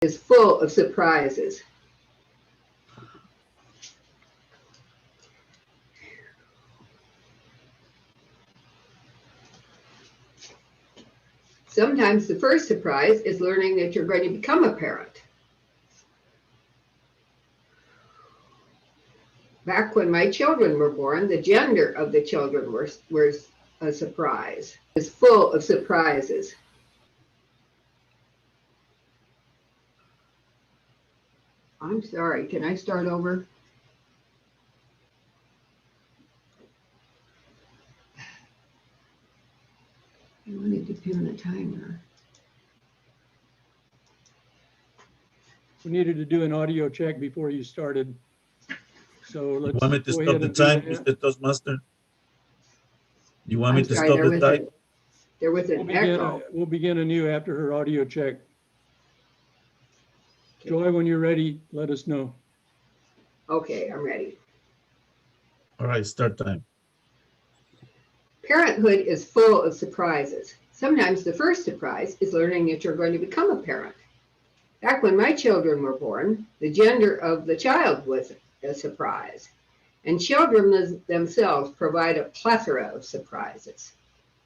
is full of surprises. Sometimes the first surprise is learning that you're going to become a parent. Back when my children were born, the gender of the children was a surprise. It's full of surprises. I'm sorry, can I start over? I wanted to pin the timer. We needed to do an audio check before you started. So let's You want me to go stop ahead the and do time, that. Mr. Toastmaster? You want me I'm to sorry, stop the time? there was an echo. We'll begin anew after her audio check. Okay. Joy, when you're ready, let us know. Okay, I'm ready. All right, start time. Parenthood is full of surprises. Sometimes the first surprise is learning that you're going to become a parent. Back when my children were born, the gender of the child was a surprise. And children themselves provide a plethora of surprises.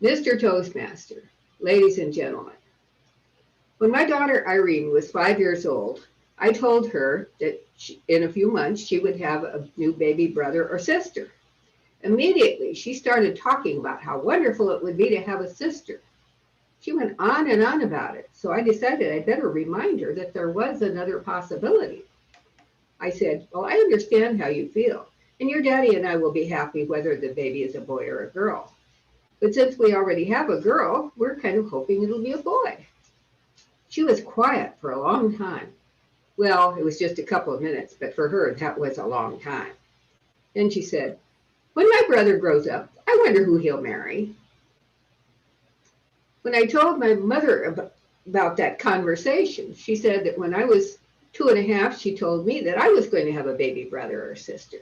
Mr. Toastmaster, ladies and gentlemen, when my daughter Irene was 5 years old, I told her that in a few months she would have a new baby brother or sister. Immediately, she started talking about how wonderful it would be to have a sister. She went on and on about it, so I decided I'd better remind her that there was another possibility. I said, well, I understand how you feel, and your daddy and I will be happy whether the baby is a boy or a girl. But since we already have a girl, we're kind of hoping it'll be a boy. She was quiet for a long time. Well, it was just a couple of minutes, but for her, that was a long time. Then she said, when my brother grows up, I wonder who he'll marry. When I told my mother about that conversation, she said that when I was 2.5, she told me that I was going to have a baby brother or sister.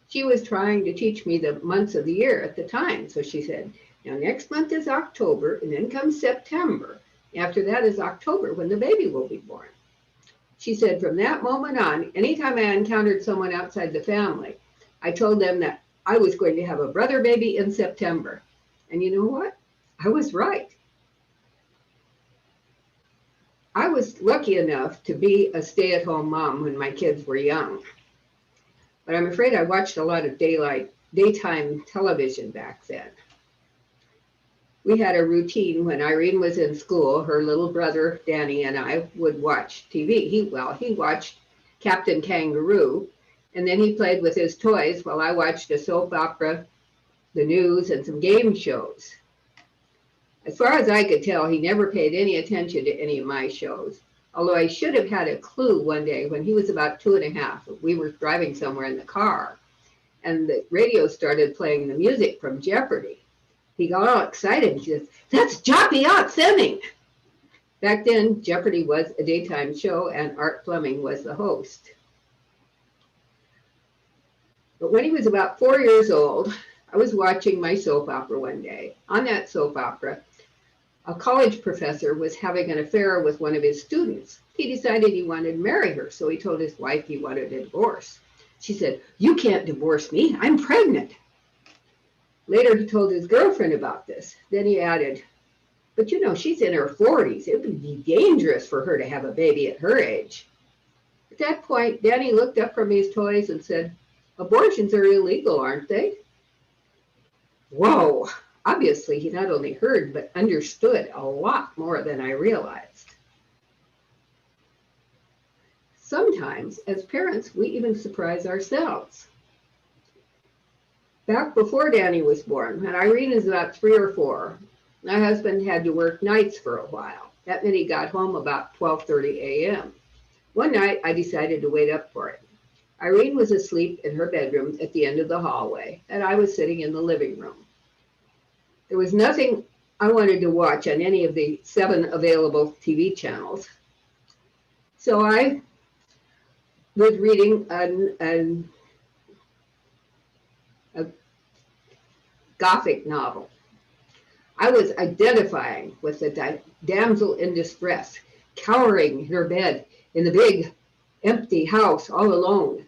She was trying to teach me the months of the year at the time. So she said, now next month is October, and then comes September. After that is October, when the baby will be born. She said, from that moment on, anytime I encountered someone outside the family, I told them that I was going to have a brother baby in September. And you know what? I was right. I was lucky enough to be a stay-at-home mom when my kids were young. But I'm afraid I watched a lot of daytime television back then. We had a routine when Irene was in school. Her little brother, Danny, and I would watch TV. He watched Captain Kangaroo, and then he played with his toys while I watched a soap opera, the news, and some game shows. As far as I could tell, he never paid any attention to any of my shows, although I should have had a clue one day when he was about 2.5. We were driving somewhere in the car, and the radio started playing the music from Jeopardy. He got all excited. He says, that's Joppy Ott Fleming. Back then, Jeopardy was a daytime show, and Art Fleming was the host. But when he was about 4 years old, I was watching my soap opera one day. On that soap opera, a college professor was having an affair with one of his students. He decided he wanted to marry her, so he told his wife he wanted a divorce. She said, you can't divorce me, I'm pregnant. Later, he told his girlfriend about this. Then he added, but you know, she's in her 40s. It would be dangerous for her to have a baby at her age. At that point, Danny looked up from his toys and said, abortions are illegal, aren't they? Whoa, obviously he not only heard, but understood a lot more than I realized. Sometimes, as parents, we even surprise ourselves. Back before Danny was born, when Irene was about 3 or 4, my husband had to work nights for a while. That meant he got home about 12:30 a.m. One night, I decided to wait up for him. Irene was asleep in her bedroom at the end of the hallway, and I was sitting in the living room. There was nothing I wanted to watch on any of the 7 available TV channels. So I was reading a Gothic novel. I was identifying with the damsel in distress, cowering in her bed in the big, empty house all alone,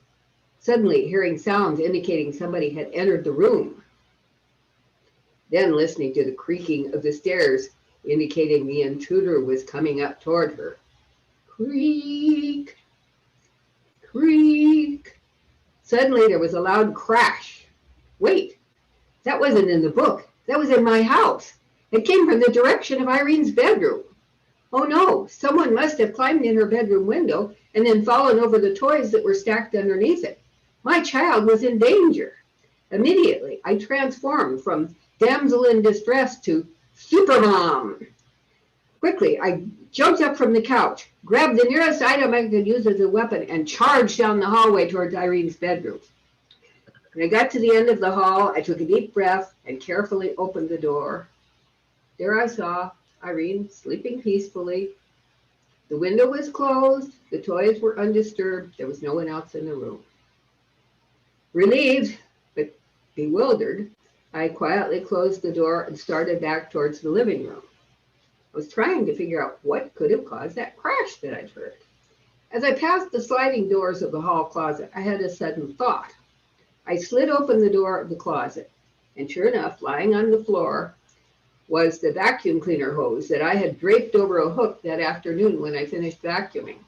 suddenly hearing sounds indicating somebody had entered the room. Then listening to the creaking of the stairs, indicating the intruder was coming up toward her. Creak, creak. Suddenly there was a loud crash. Wait, that wasn't in the book. That was in my house. It came from the direction of Irene's bedroom. Oh no, someone must have climbed in her bedroom window and then fallen over the toys that were stacked underneath it. My child was in danger. Immediately, I transformed from damsel in distress to supermom. Quickly, I jumped up from the couch, grabbed the nearest item I could use as a weapon, and charged down the hallway towards Irene's bedroom. When I got to the end of the hall, I took a deep breath and carefully opened the door. There I saw Irene sleeping peacefully. The window was closed, the toys were undisturbed, there was no one else in the room. Relieved, but bewildered, I quietly closed the door and started back towards the living room. I was trying to figure out what could have caused that crash that I'd heard. As I passed the sliding doors of the hall closet, I had a sudden thought. I slid open the door of the closet, and sure enough, lying on the floor was the vacuum cleaner hose that I had draped over a hook that afternoon when I finished vacuuming.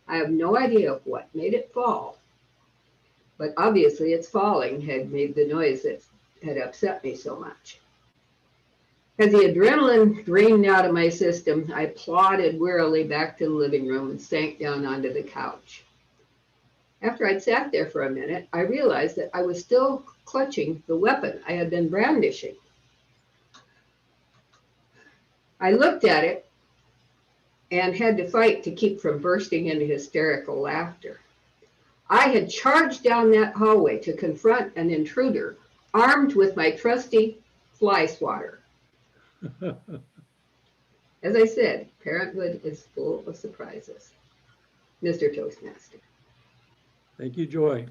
I have no idea what made it fall, but obviously its falling had made the noise that had upset me so much. As the adrenaline drained out of my system, I plodded wearily back to the living room and sank down onto the couch. After I'd sat there for a minute, I realized that I was still clutching the weapon I had been brandishing. I looked at it and had to fight to keep from bursting into hysterical laughter. I had charged down that hallway to confront an intruder, armed with my trusty fly swatter. As I said, Parenthood is full of surprises. Mr. Toastmaster. Thank you, Joy.